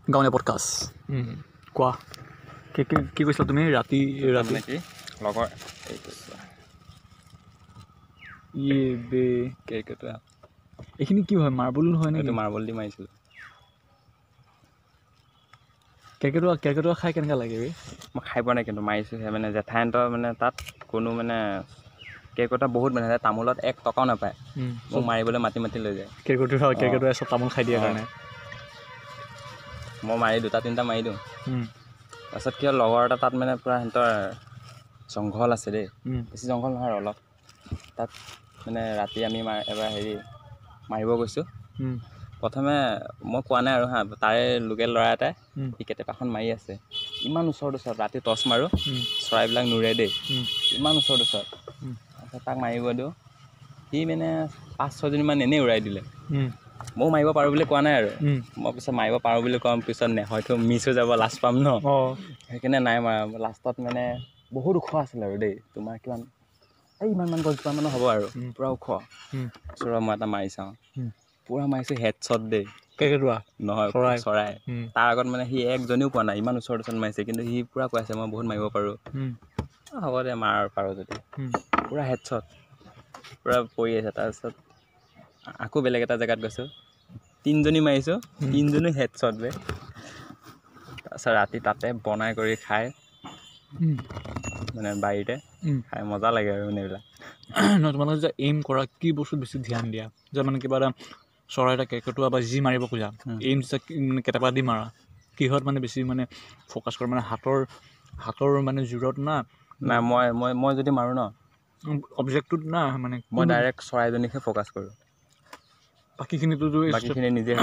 গাঁৱলীয়া পডকাষ্ট কোৱা কি কৈছিলা তুমি ৰাতি কি লগৰ কেৰকেটুৱা এইখিনি কি হয় মাৰ্বল হয় নেকি? এইটো মাৰ্বল দি মাৰিছিলোঁ। কেৰকেটুৱা খাই কেনেকুৱা লাগে বে? মই খাই পোৱা নাই কিন্তু মাৰিছোঁহে মানে জেঠাইহঁতৰ মানে তাত কোনো মানে কেৰকেটুৱা বহুত মানে তামোলত 1 টকাও নাপায়। মোক মাৰিবলৈ মাতি লৈ যায়। কেৰকেটুৱাই চব তামোল খাই দিয়াৰ কাৰণে মই মাৰি 2-3টা মাৰি দিওঁ। তাৰপিছত কি হ'ল লগৰ এটা তাত মানে পূৰা সিহঁতৰ জংঘল আছে দেই, বেছি জংঘল নহয় আৰু অলপ। তাত মানে ৰাতি আমি এবাৰ মাৰিব গৈছোঁ। প্ৰথমে মই কোৱা নাই আৰু তাৰে লোকেল ল'ৰা এটাই সি কেটেপাখন মাৰি আছে। ইমান ওচৰত ৰাতি টৰ্চ মাৰোঁ, চৰাইবিলাক নুৰে দেই, ইমান ওচৰত তাৰপিছত তাক মাৰিব দিওঁ, সি মানে 5-6জনীমান এনেই উৰাই দিলে। ময়ো মাৰিব পাৰোঁ বুলি কোৱা নাই আৰু মই পিছত মাৰিব পাৰোঁ বুলি কোৱাৰ পিছত হয়তো মিছ হৈ যাব, লাজ পাম ন, সেইকাৰণে নাই মাৰা। লাষ্টত মানে বহুত ওখ আছিলে আৰু দেই, তোমাৰ কিমান ইমানমান গছজোপা মানৰ হ'ব আৰু পূৰা ওখ। ওচৰৰ মই এটা মাৰি চাওঁ, পূৰা মাৰিছোঁ হেডশ্বট দেই। কেৰকেটুৱা নহয় চৰাই। তাৰ আগত মানে সি একজনীও পোৱা নাই, ইমান ওচৰত মাৰিছে, কিন্তু সি পূৰা কৈ আছে মই বহুত মাৰিব পাৰোঁ। হ'ব দে মাৰ পাৰোঁ যদি, পূৰা হেডশ্বট পূৰা পৰি আছে। তাৰপিছত আকৌ বেলেগ এটা জেগাত গৈছোঁ, 3জনী মাৰিছোঁ, 3জনী হেডশ্বট বে। তাৰপিছত ৰাতি তাতে বনাই কৰি খাই মানে বাৰীতে খাই মজা লাগে আৰু মানে এইবিলাক। নহয় তোমালোকে যে এইম কৰা কি বস্তুত বেছি ধ্যান দিয়া? যে মানে কিবা এটা চৰাই এটা কেৰকেটুৱা বা যি মাৰিব খোজা এইম মানে কেটেপা দি মাৰা, কিহত মানে বেছি মানে ফ'কাছ কৰা? মানে হাতৰ মানে জোৰত না নাই মই যদি মাৰোঁ ন অবজেক্টটোত না মানে মই ডাইৰেক্ট চৰাইজনীকহে ফ'কাছ কৰোঁ, বাকীখিনিতো বাকীখিনি নিজে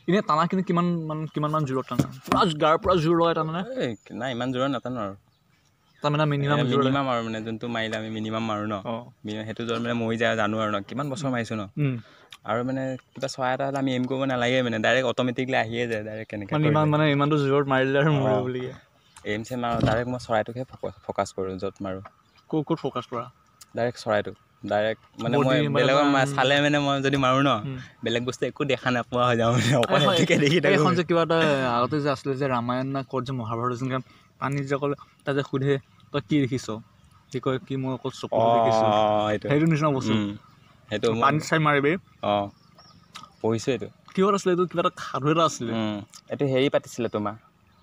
এনেই টানাখিনি কিমানমান জোৰত টানা? গাৰ পৰা জোৰ লগাই টানা নে? নাই ইমান জোৰত নাটানো আৰু তাৰমানে মিনিমাম আৰু মানে যোনটো মাৰিলে আমি মিনিমাম মাৰোঁ ন, সেইটো জোৰত মানে মৰি যায় জানো আৰু ন, কিমান বছৰ মাৰিছোঁ ন। আৰু মানে কিবা চৰাই এটা হ'লে আমি এইম কৰিব নালাগে, মানে ডাইৰেক্ট অট'মেটিকলি আহিয়ে যায় ডাইৰেক্ট। কেনেকৈ মানে ইমানটো জোৰত মাৰিলে আৰু মৰিব বুলিয়ে এইম চেম মাৰোঁ, ডাইৰেক্ট মই চৰাইটোকহে ফ'কাছ কৰোঁ য'ত মাৰোঁ। ক'ত ফ'কাছ কৰা? ডাইৰেক্ট চৰাইটো, ডাইৰেক্ট মানে মই বেলেগৰ চালে মানে মই যদি মাৰোঁ ন, বেলেগ বস্তু একো দেখা নোপোৱা হৈ যাওঁ মানে, অকল সেইটোকে দেখি থাকোঁ। এখন যে কিবা এটা আগতে যে আছিলে যে ৰামায়ণ না ক'ত যে মহাভাৰত যেনেকৈ পানীত যে অকল তাত যে সোধে তই কি দেখিছ, সি কয় কি মই অকল চকুটো দেখিছোঁ, সেইটো নিচিনা বস্তু। সেইটো পানীত চাই মাৰিবি। পঢ়িছোঁ এইটো কিহত আছিলে এইটো? কিবা এটা সাধু এটা আছিলে। এইটো পাতিছিলে তোমাৰ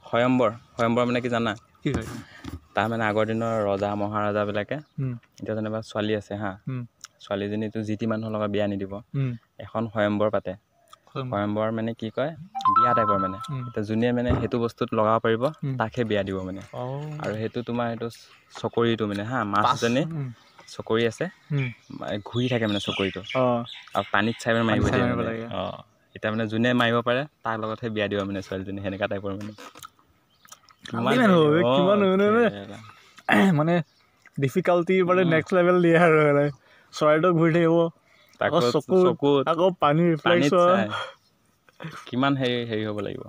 স্বয়ম্বৰ মানে কি জানা? কি হয়? তাৰ মানে আগৰ দিনৰ ৰজা মহাৰজাবিলাকে এতিয়া যেনিবা ছোৱালী আছে ছোৱালীজনীতো যি টি মানুহৰ লগত বিয়া নিদিব, এখন স্বয়ম্বৰ পাতে। স্বয়ম্বৰ মানে কি কয়, বিয়া টাইপৰ মানে। এতিয়া যোনে মানে সেইটো বস্তুত লগাব পাৰিব তাকহে বিয়া দিব মানে। আৰু সেইটো তোমাৰ সেইটো চকৰিটো মানে মাছজনী চকৰি আছে, ঘূৰি থাকে মানে চকৰিটো, আৰু পানীত চাই মানে মাৰিব দিয়ে মানে। এতিয়া মানে যোনে মাৰিব পাৰে তাৰ লগতহে বিয়া দিব মানে ছোৱালীজনী, সেনেকুৱা টাইপৰ মানে। মানে ডিফিকাল্টি মানে নেক্সট লেভেল দিয়ে আৰু মানে চৰাইটো ঘূৰি থাকিব, আকৌ চকুত আকৌ পানী ৰিফ্লেক্স কিমান হেৰি হ'ব লাগিব।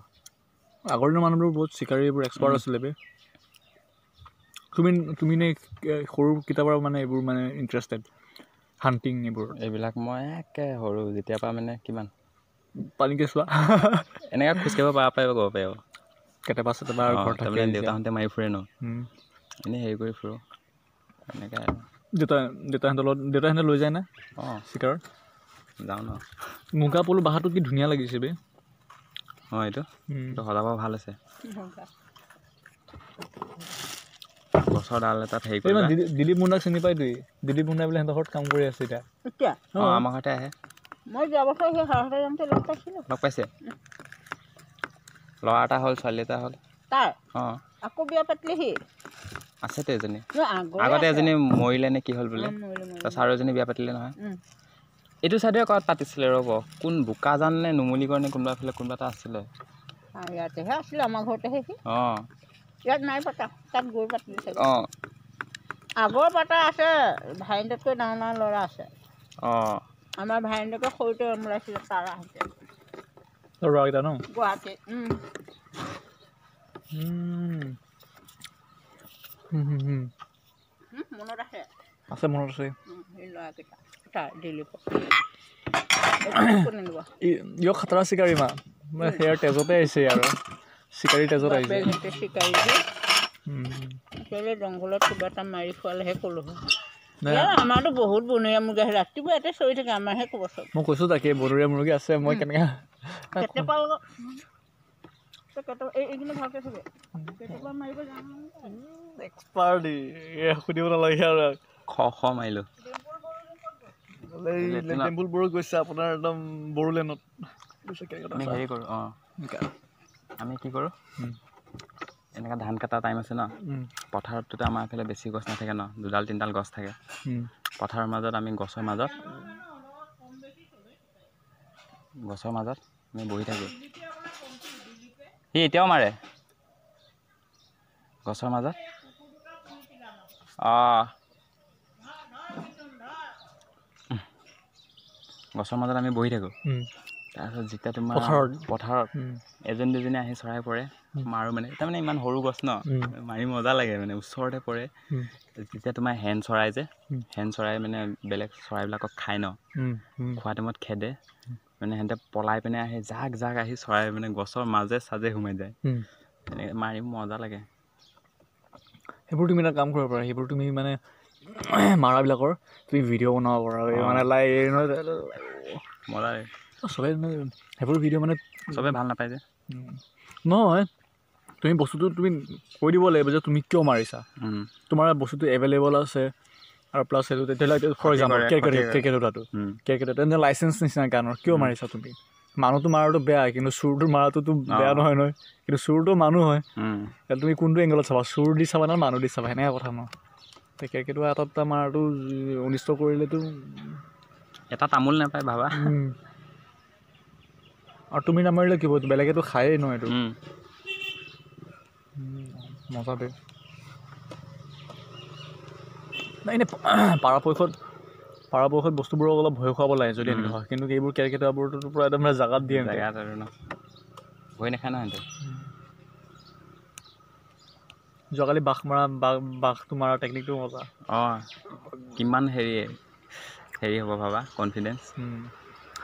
আগৰ দিনৰ মানুহবোৰ বহুত চিকাৰী, এইবোৰ এক্সপাৰ্ট আছিলে বে। তুমি নে সৰু কিতাপৰ মানে এইবোৰ মানে ইণ্টাৰেষ্টেড হাণ্টিং এইবিলাক মই একে সৰু যেতিয়াৰ পৰা মানে কিমান পানী কেঁচুৱা এনেকৈ খোজকাঢ়িব পাৰিব ক'ব পাৰিব কেটেপা চেটেপা আৰু ঘৰত থাকে। তাৰমানে দেউতাহঁতে মাৰি ফুৰে ন, এনেই হেৰি কৰি ফুৰোঁ এনেকৈ আৰু। দেউতাহঁতে লৈ যায় নে চিকাৰত? যাওঁ ন। মুগা পলু বাহাটো কি ধুনীয়া লাগিছে বে। এইটো সজাব ভাল আছে। গছৰ ডাল এটাত হেৰি কৰিবা। দিলীপ মুন্ডাক চিনি পাই তুই? দিলীপ মুন্ডাই বোলে সিহঁতৰ ঘৰত কাম কৰি আছে এতিয়া। আমাৰ ঘৰতে আহে। মই যোৱা বছৰ সেই সাৰহতে যাওঁতে লগ পাইছিলোঁ। লগ পাইছে? ল'ৰা এটা হ'ল, ছোৱালী এটা হ'ল। আকৌ বিয়া পাতিলেহি? আছেতো এজনী, আগতে এজনী মৰিলে নে কি হ'ল বোলে, তাৰপিছত আৰু এজনী বিয়া পাতিলে নহয়। এইটো চাইডে ক'ৰবাত পাতিছিলে ৰ'ব, কোন বোকাজান নে নুমলীগড় নে কোনোবা এটা আছিলে। ইয়াতেহে আছিলে, আমাৰ ঘৰতেহে সি। ইয়াত নাই পতা, তাত গৈ পাতিছে। আগৰ পাতা আছে, ভাইটিতকৈ ডাঙৰ ল'ৰা আছে। আমাৰ ভাইটিতকৈ সৰুতে ওলাইছিলে তাৰা হৈছে ল'ৰাকেইটা ন গুৱাহাটীত। মনত আছে? আছে, মনত আছে। সেই ল'ৰাকেইটা দিলীপৰ ইয়ো খাতৰা চিকাৰী মানে সেয়াৰ তেজতে আহিছে আৰু। চিকাৰী তেজত আহিছে বাপেকহঁতে চিকাৰী যে কেলৈ জংঘলত কিবা এটা মাৰি খোৱালেহে ক'লো আমাৰতো বহুত বনৰীয়া মুৰ্গী আহে ৰাতিপুৱা ইয়াতে চৰি থাকে আমাৰহে ক'ব চব মই কৈছোঁ তাকে বনৰীয়া মুৰ্গী আছে মই কেনেকৈ এইখিনি ভালকৈ থাকে কেতিয়াবা মাৰিব জানো এক্সপাৰ্ট সুধিব নালাগে আৰু খ মাৰিলোঁ টেম্পুল বড়ো গৈছে আপোনাৰ একদম বড়োলেণ্ডত আমি হেৰি কৰোঁ আমি কি কৰোঁ এনেকুৱা ধান কটা টাইম আছে ন পথাৰততো আমাৰ এইফালে বেছি গছ নাথাকে ন 2-3ডাল গছ থাকে পথাৰৰ মাজত আমি গছৰ মাজত আমি বহি থাকোঁ সি এতিয়াও মাৰে গছৰ মাজত গছৰ মাজত আমি বহি থাকোঁ তাৰপিছত যেতিয়া তোমাৰ পথাৰত এজনী দুজনী আহি চৰাই পৰে মাৰোঁ মানে তাৰমানে ইমান সৰু গছ ন মাৰি মজা লাগে মানে ওচৰতে পৰে যেতিয়া তোমাৰ হেন চৰাই মানে বেলেগ চৰাইবিলাকক খায় ন খোৱা টাইমত খেদে মানে সিহঁতে পলাই পিনে আহি জাক আহি চৰাই মানে গছৰ মাজে চাজে সোমাই যায় এনেকৈ মাৰি মজা লাগে সেইবোৰ তুমি এটা কাম কৰিব পাৰা সেইবোৰ তুমি মানে মাৰাবিলাকৰ তুমি ভিডিঅ' বনাব পাৰা মানে মজা লাগে চবেই সেইবোৰ ভিডিঅ' মানে চবেই ভাল নাপায় যে নহয় তুমি বস্তুটো তুমি কৈ দিব লাগিব যে তুমি কিয় মাৰিছা তোমাৰ বস্তুটো এভেইলেবল আছে আৰু প্লাছ সেইটো তেতিয়াহ'লে ফৰ এক্সাম্পল ক্ৰিকেটত তেনে লাইচেঞ্চ নিচিনা গানৰ কিয় মাৰিছা তুমি মানুহটো মাৰাটো বেয়া কিন্তু চুৰটো মাৰাটোতো বেয়া নহয় কিন্তু চুৰটো মানুহ হয় তুমি কোনটো এংগলত চাবা চুৰ দি চাবা না মানুহ দি চাবা সেনেকুৱা কথা ন ক্ৰিকেটো এটা মাৰাটো অনিষ্ট কৰিলেতো এটা তামোল নাপায় ভাবা আৰু তুমি নামাৰিলে কি হ'ব বেলেগেতো খায়েই ন এইটো মজা দে নাই এনেই পৰাপক্ষত বস্তুবোৰক অলপ ভয় খুৱাব লাগে যদি এনেকুৱা হয় কিন্তু এইবোৰ কেৰকেটুৱাবোৰতো পূৰা একদম জেগাত দিয়ে জেগাত আৰু ন ভয় নাখায় ন সিহঁতে যোৱাকালি বাঘটো মাৰা টেকনিকটো মজা কিমান হেৰি হ'ব ভাবা কনফিডেঞ্চ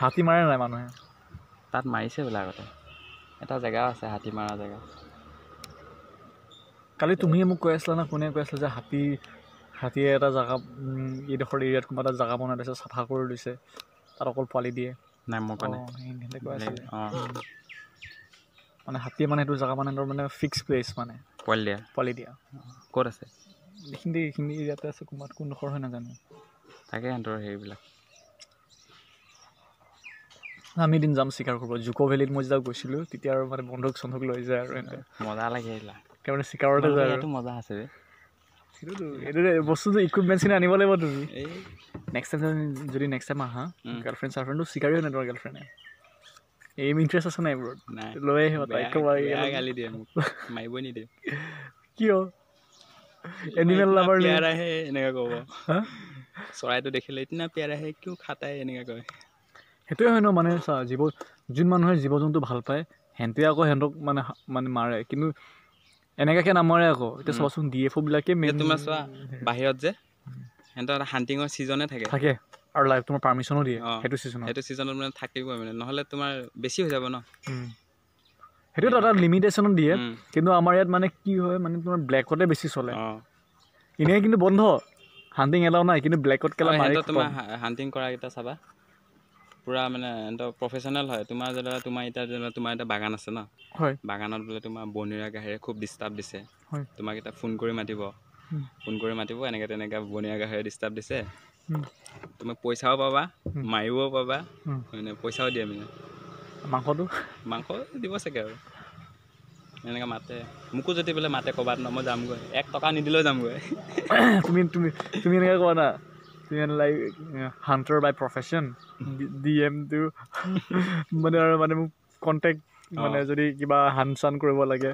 হাতী মাৰে নাই মানুহে তাত মাৰিছে বোলে আগতে এটা জেগা আছে হাতী মাৰা জেগা কালি তুমিয়ে মোক কৈ আছিলা না কোনে কৈ আছিলা যে হাতীয়ে এটা জেগা এইডোখৰ এৰিয়াত কোনোবা এটা জেগা বনাই দিছে চাফা কৰি দিছে তাত অকল পোৱালি দিয়ে নাই মই কোৱা নাই কৈ আছিলে মানে হাতীয়ে মানে সেইটো জেগা মানে মানে ফিক্স প্লেচ মানে পোৱালি দিয়া ক'ত আছে এইখিনি এৰিয়াতে আছে কোনোবাত কোনডোখৰ হয় নাজানো তাকে সিহঁতৰ হেৰিবিলাক আমি এদিন যাম চিকাৰ কৰিব জুক' ভেলীত মই যেতিয়া গৈছিলোঁ তেতিয়া আৰু মানে বন্ধুক লৈ যায় আৰু এনেকৈ মজা লাগে এইবিলাক মানে চিকাৰতে যায় আৰু মজা আছে সেইটোতো এইটো বস্তুটো ইকুইপমেণ্টছখিনি আনিব লাগিব তুমি নেক্সট টাইম আহা গাৰ্লফ্ৰেণ্ডটো চিকাৰী হয় নাই তোমাৰ গাৰ্লফ্ৰেণ্ডে ইণ্টাৰেষ্ট আছে নাই এইবোৰত লৈ আহিব গালি দিয়ে মোক মাৰিবই নিদিয়ে কিয় এনিমেল লাভাৰ আহে এনেকৈ ক'ব চৰাইটো দেখিলে ইতনা প্যাৰ আহে কিয় খাতাই এনেকৈ কয় সেইটোৱে হয় ন মানে চা যোন মানুহে জীৱ জন্তু ভাল পায় সিহঁতে আকৌ সিহঁতক মানে মাৰে কিন্তু এনেকুৱাকৈ নামাৰে আকৌ এতিয়া চাবাচোন DFOবিলাকে তোমাৰ চোৱা বাহিৰত যে সিহঁতৰ এটা হাণ্টিঙৰ ছিজনে থাকে আৰু লাইভ তোমাৰ পাৰ্মিশ্যনো দিয়ে সেইটো ছিজনত মানে থাকিবই মানে নহ'লে তোমাৰ বেছি হৈ যাব ন সেইটোতো এটা লিমিটেশ্যনত দিয়ে কিন্তু আমাৰ ইয়াত মানে কি হয় মানে তোমাৰ ব্লেকতে বেছি চলে এনেই কিন্তু বন্ধ হাণ্টিং এলাও নাই কিন্তু ব্লেকত কেলা মাৰি তোমাৰ হাণ্টিং কৰাকেইটা চাবা পূৰা মানে সিহঁতৰ প্ৰফেচনেল হয় তোমাৰ এতিয়া বাগান আছে ন বাগানত বোলে তোমাৰ বনৰীয়া গাহৰিয়ে খুব ডিষ্টাৰ্ব দিছে তোমাক এতিয়া ফোন কৰি মাতিব এনেকৈ তেনেকৈ বনৰীয়া গাহৰিয়ে ডিষ্টাৰ্ব দিছে তুমি পইচাও পাবা মাৰিবও পাবা মানে পইচাও দিয়ে মানে মাংস দিব চাগে আৰু এনেকৈ মাতে মোকো যদি বোলে মাতে ক'ৰবাত ন মই যামগৈ 1 টকা নিদিলেও যামগৈ তুমি এনেকৈ কোৱা না তুমি লাইক হাণ্টাৰ বাই প্ৰফেশ্যন DMটো মানে আৰু মানে মোক কণ্টেক্ট মানে যদি কিবা চান কৰিব লাগে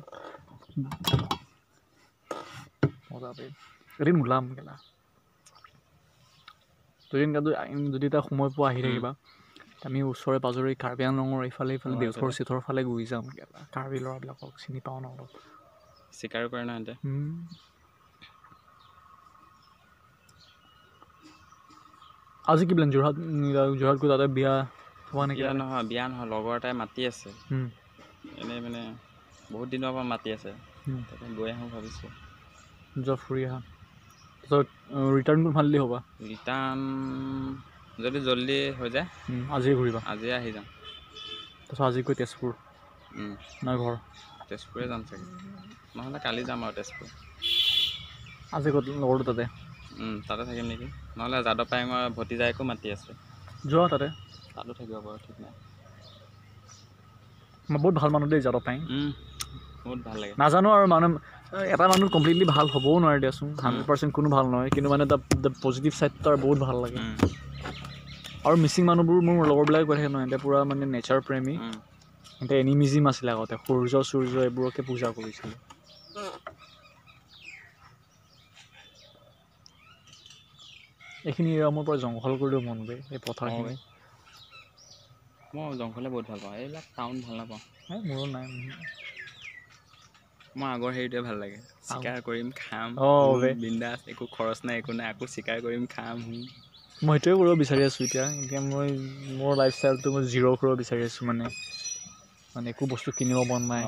এদিন ওলাম কেলা যদি এটা সময় পোৱা আহি থাকিবা আমি ওচৰে পাজৰে কাৰ্বি আংলঙৰ ইফালে দেওচৰ চিথৰ ফালে গৈ যাম কেলা কাৰ্বি ল'ৰাবিলাকক চিনি পাওঁ ন অলপ চিকাৰো কৰে ন সিহঁতে আজি কি প্লেন যোৰহাট গৈ তাতে বিয়া হোৱা নেকি বিয়া নহয় লগৰ এটাই মাতি আছে এনেই মানে বহুত দিনৰ পৰা মাতি আছে তাতে গৈ আহোঁ ভাবিছোঁ যোৱা ফুৰি আহা তাৰপিছত ৰিটাৰ্ণ ভাল দিলে হ'বা ৰিটাৰ্ণ যদি জল্দি হৈ যায় আজিয়ে ঘূৰিবা আজিয়ে আহি যাম তাৰপিছত আজি গৈ তেজপুৰ নাই ঘৰ তেজপুৰে যাম চাগে নহ'লে কালি যাম আৰু তেজপুৰ আজি ক'ত লগৰটো তাতে তাতে থাকিম নেকি নহ'লে যাদৱ পায়েঙৰ ভতিজাইকো মাতি আছে যোৱা তাতে তাতো থাকিব বাৰু ঠিক নাই বহুত ভাল মানুহ দেই যাদৱ পায়েং বহুত ভাল লাগে নাজানো আৰু মানুহ এটা মানুহ কমপ্লিটলি ভাল হ'বও নোৱাৰে দিয়াচোন 100% কোনো ভাল নহয় কিন্তু মানে দ্য পজিটিভ ছাইড তাৰ বহুত ভাল লাগে আৰু মিচিং মানুহবোৰ মোৰ লগৰবিলাকে কৈ থাকে নহয় এতিয়া পূৰা মানে নেচাৰ প্ৰেমী এতিয়া এনিমিজিম আছিলে আগতে সূৰ্য এইবোৰকে পূজা কৰিছিলে এইখিনি এৰিয়া মোৰ পৰা জংঘল কৰিলেও মন বে এই পথাৰখিনি মই জংঘলে বহুত ভাল পাওঁ এইবিলাক টাউন ভাল নাপাওঁ মোৰো নাই মই আগৰ হেৰিটোৱে ভাল লাগে চিকাৰ কৰিম খাম বিন্দাছ একো খৰচ নাই একো নাই আকৌ চিকাৰ কৰিম খাম মই সেইটোৱে কৰিব বিচাৰি আছোঁ এতিয়া মই মোৰ লাইফষ্টাইলটো মই জিৰ' কৰিব বিচাৰি আছোঁ মানে একো বস্তু কিনিব মন নাই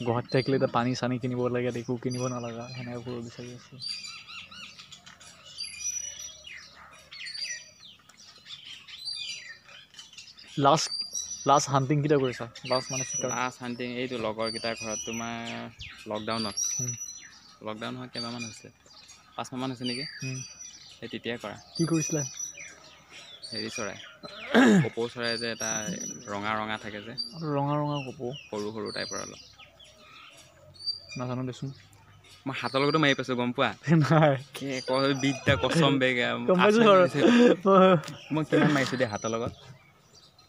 গুৱাহাটীত থাকিলে এতিয়া পানী চানী কিনিব লাগে একো কিনিব নালাগা সেনেকৈ কৰিব বিচাৰি আছোঁ লাষ্ট হাণ্টিং কেতিয়া কৰিছা লাষ্ট হাণ্টিং এইটো লগৰকেইটাৰ ঘৰত তোমাৰ লকডাউনত লকডাউন হোৱা কেইমাহমান হৈছে 5 মাহমান হৈছে নেকি সেই তেতিয়াই কৰা কি কৰিছিলা হেৰি চৰাই কপৌ চৰাই যে এটা ৰঙা ৰঙা থাকে যে ৰঙা কপৌ সৰু টাইপৰ অলপ নাজানো দেচোন মই হাতৰ লগতো মাৰি পাইছোঁ গম পোৱা নাই বিদ্যা কচম বেগে মই কিমান মাৰিছোঁ দেই হাতৰ লগত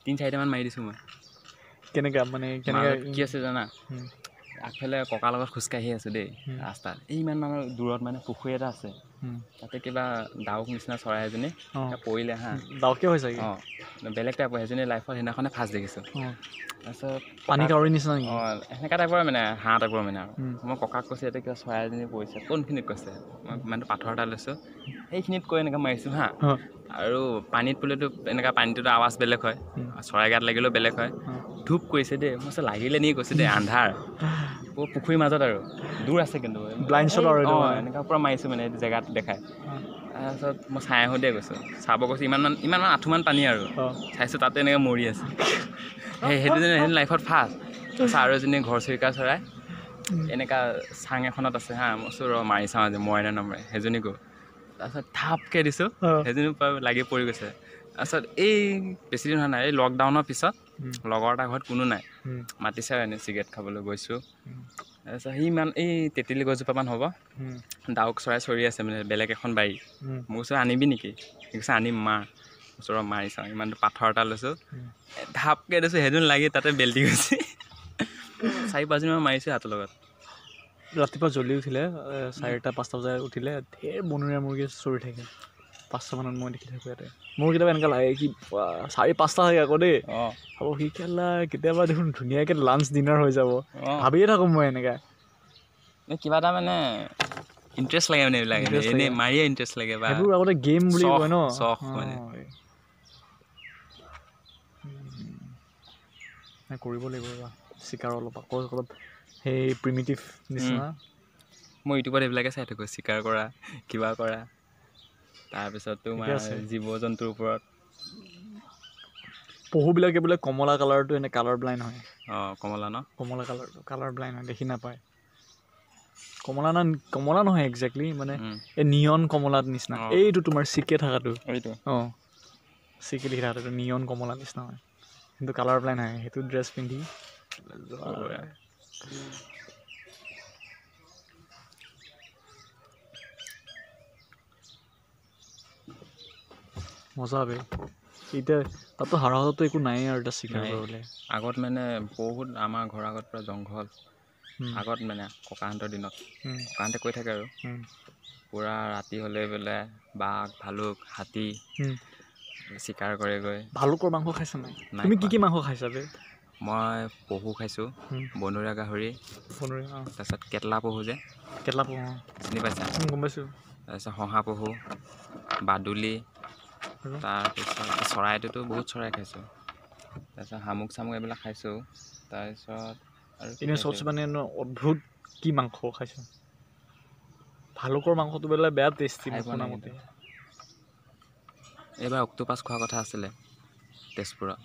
3-4টামান মাৰি দিছোঁ মই কেনেকৈ মানে কি আছে জানা আগফালে ককাৰ লগত খোজকাঢ়ি আছোঁ দেই ৰাস্তাত ইমান মানে দূৰত মানে পুখুৰী এটা আছে তাতে কিবা ডাউক নিচিনা চৰাই এজনী পৰিলে ডাউকে হয় চাগে বেলেগ টাইপৰ সেইজনী লাইফত সেইদিনাখনে ফাৰ্ষ্ট দেখিছোঁ তাৰপিছত পানী কাউৰী নিচিনা সেনেকুৱা টাইপৰ মানে হাঁহ টাইপৰ মানে আৰু মই ককাক কৈছোঁ ইয়াতে কিবা চৰাই এজনী পৰিছে কোনখিনিত কৈছে মই মানে পাথৰ এটা লৈছোঁ সেইখিনিত কৈ এনেকৈ মাৰিছোঁ আৰু পানীত বোলেতো এনেকুৱা পানীটোতো আৱাজ বেলেগ হয় চৰাই গাত লাগিলেও বেলেগ হয় ধূপ কৰিছে দেই মই লাগিলে নেকি কৈছে দেই আন্ধাৰ পুখুৰীৰ মাজত আৰু দূৰ আছে কিন্তু ব্লাইণ্ড শ্বট আৰু এনেকুৱা পৰা মাৰিছোঁ মানে এইটো জেগাত দেখাই তাৰপিছত মই চাই আহোঁ দেই কৈছোঁ চাব কৈছোঁ ইমান আঁঠুমান পানী আৰু চাইছোঁ তাতে এনেকৈ মৰি আছে সেইটো লাইফত ফাৰ্ষ্ট তাৰপিছত আৰু এজনী ঘৰচিৰিকা চৰাই এনেকুৱা চাং এখনত আছে মই কৈছোঁ মাৰি চাওঁ আজি মৰে নে নমৰে সেইজনীকো তাৰপিছত থাপকৈ দিছোঁ সেইজনী লাগি পৰি গৈছে তাৰপিছত এই বেছিদিন হোৱা নাই এই লকডাউনৰ পিছত লগৰ এটা ঘৰত কোনো নাই মাতিছে আৰু এনেই চিগাৰেট খাবলৈ গৈছোঁ তাৰপিছত এই তেতেলী গছজোপামান হ'ব ডাউক চৰাই চৰি আছে মানে বেলেগ এখন বাৰী মোৰ ওচৰত আনিবি নেকি সি কৈছে আনিম মা ওচৰত মাৰি চাওঁ ইমানটো পাথৰ এটা লৈছোঁ ঢাপকৈ দিছোঁ সেইজনী লাগি তাতে বেল্টি গৈছে 4-5দিনমান মাৰিছোঁ হাতৰ লগত ৰাতিপুৱা জল্দি উঠিলে 4-5টা বজাত উঠিলে ঢেৰ বনৰীয়া মুৰ্গী চৰি থাকে 5টামানত মই দেখি থাকোঁ ইয়াতে মোৰ কেতিয়াবা এনেকুৱা লাগে কি 4-5টা থাকে আকৌ দেই হ'ব সি খেলা কেতিয়াবা দেখোন ধুনীয়াকৈ লাঞ্চ ডিনাৰ হৈ যাব ভাবিয়ে থাকোঁ মই এনেকৈ কিবা এটা মানে ইণ্টাৰেষ্ট লাগে মানে এইবিলাক এনেই মাৰিয়ে ইণ্টাৰেষ্ট লাগে বা সেইবোৰ আগতে গেম বুলি কয় ন চখ মানে কৰিব লাগিব চিকাৰ অলপ সেই প্ৰিমিটিভ নিচিনা মই ইউটিউবত এইবিলাকে চাই থাকোঁ চিকাৰ কৰা কিবা কৰা তাৰপিছত তোমাৰ জীৱ জন্তুৰ ওপৰত পহুবিলাকে বোলে কমলা কালাৰটো এনে কালাৰ ব্লাইণ্ড হয় কমলা কালাৰটো কালাৰ ব্লাইণ্ড হয় দেখি নাপায় কমলা নহয় একজেক্টলি মানে এই নিয়ন কমলাৰ নিচিনা এইটো তোমাৰ চিকে থকাটো চিকে দেখি থকাটো নিয়ন কমলাৰ নিচিনা হয় কিন্তু কালাৰ ব্লাইণ্ড হয় সেইটো ড্ৰেছ পিন্ধি মজা বে এতিয়া তাতো হাৰাহাটতো একো নাই আৰু এটা চিকাৰ কৰিবলৈ আগত মানে বহুত আমাৰ ঘৰৰ আগত পৰা জংঘল আগত মানে ককাহঁতৰ দিনত ককাহঁতে কৈ থাকে আৰু পূৰা ৰাতি হ'লে বোলে বাঘ ভালুক হাতী চিকাৰ কৰেগৈ ভালুকৰ মাংস খাইছা নাই তুমি কি মাংস খাইছা বে মই পহু খাইছোঁ বনৰীয়া গাহৰি তাৰপিছত কেটলা পহু যে চিনি পাইছা গম পাইছোঁ তাৰপিছত শহাপহু বাদুলি তাৰপিছত চৰাইটোতো বহুত চৰাই খাইছোঁ তাৰপিছত শামুক চামুক এইবিলাক খাইছোঁ তাৰপিছত এনেই চবচে মানে অদ্ভুত কি মাংস খাইছা ভালুকৰ মাংসটো বোলে বেয়া টেষ্টি শুনামতে এইবাৰ অক্টোপাছ খোৱাৰ কথা আছিলে তেজপুৰত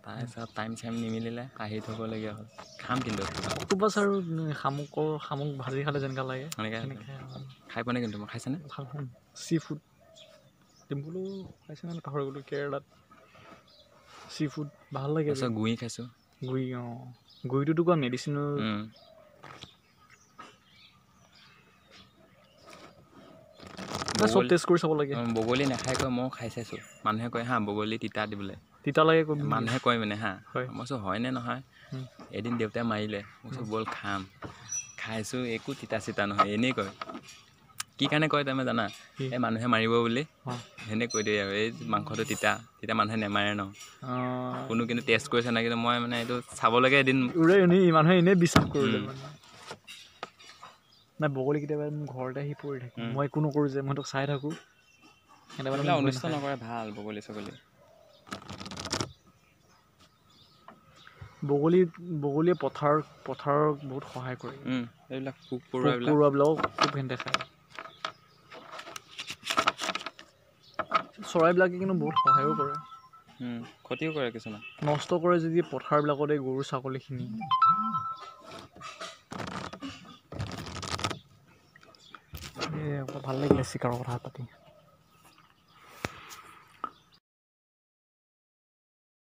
তাৰপিছত টাইম চাইম নিমিলিলে আহি থ'বলগীয়া হ'ল খাম কিন্তু অক্টোপাছ আৰু শামুক ভাজি খালে যেনেকুৱা লাগে খাই পোৱা নাই কিন্তু মই খাইছেনে ভাল চি ফুড ডিম্পুলো খাইছে মানে পাহৰি গ'লোঁ কেৰেলাত চি ফুড ভাল লাগে তাৰপিছত গুই খাইছোঁ গুই গুইটোতো কোৱা মেডিচিনৰ চব টেষ্ট কৰি চাব লাগে বগলী নাখাই কয় মই খাই চাইছোঁ মানুহে কয় হা বগলী তিতা দিবলৈ তিতা লাগে মানুহে কয় মানে হা মই কৈছোঁ হয়নে নহয় এদিন দেউতাই মাৰিলে মই কৈছোঁ ব'ল খাম খাইছোঁ একো তিতা চিতা নহয় এনেই কয় কি কাৰণে কয় তুমি জানা এই মানুহে মাৰিব বুলি সেনে কৈ দিয়ে আৰু এই মাংসটো তিতা তিতা মানুহে নেমাৰে ন কোনো কিন্তু টেষ্ট কৰিছে নাই কিন্তু মই মানে এইটো চাবলৈকে এদিন মানুহে এনেই বিশ্বাস কৰিলে নাই বগলী কেতিয়াবা ঘৰতে আহি পৰি থাকে মই একো নকৰোঁ যে মই তোক চাই থাকোঁ কেতিয়াবা অনিষ্ট নকৰে ভাল বগলী ছাগলী বগলীয়ে পথাৰত বহুত সহায় কৰে এইবিলাক পোক পৰুৱাবিলাকো খুব সেনেতে খায় চৰাইবিলাকে কিন্তু বহুত সহায়ো কৰে ক্ষতিও কৰে কিছুমান নষ্ট কৰে যদি পথাৰবিলাকতে গৰু ছাগলীখিনি ভাল লাগিলে চিকাৰৰ কথা পাতি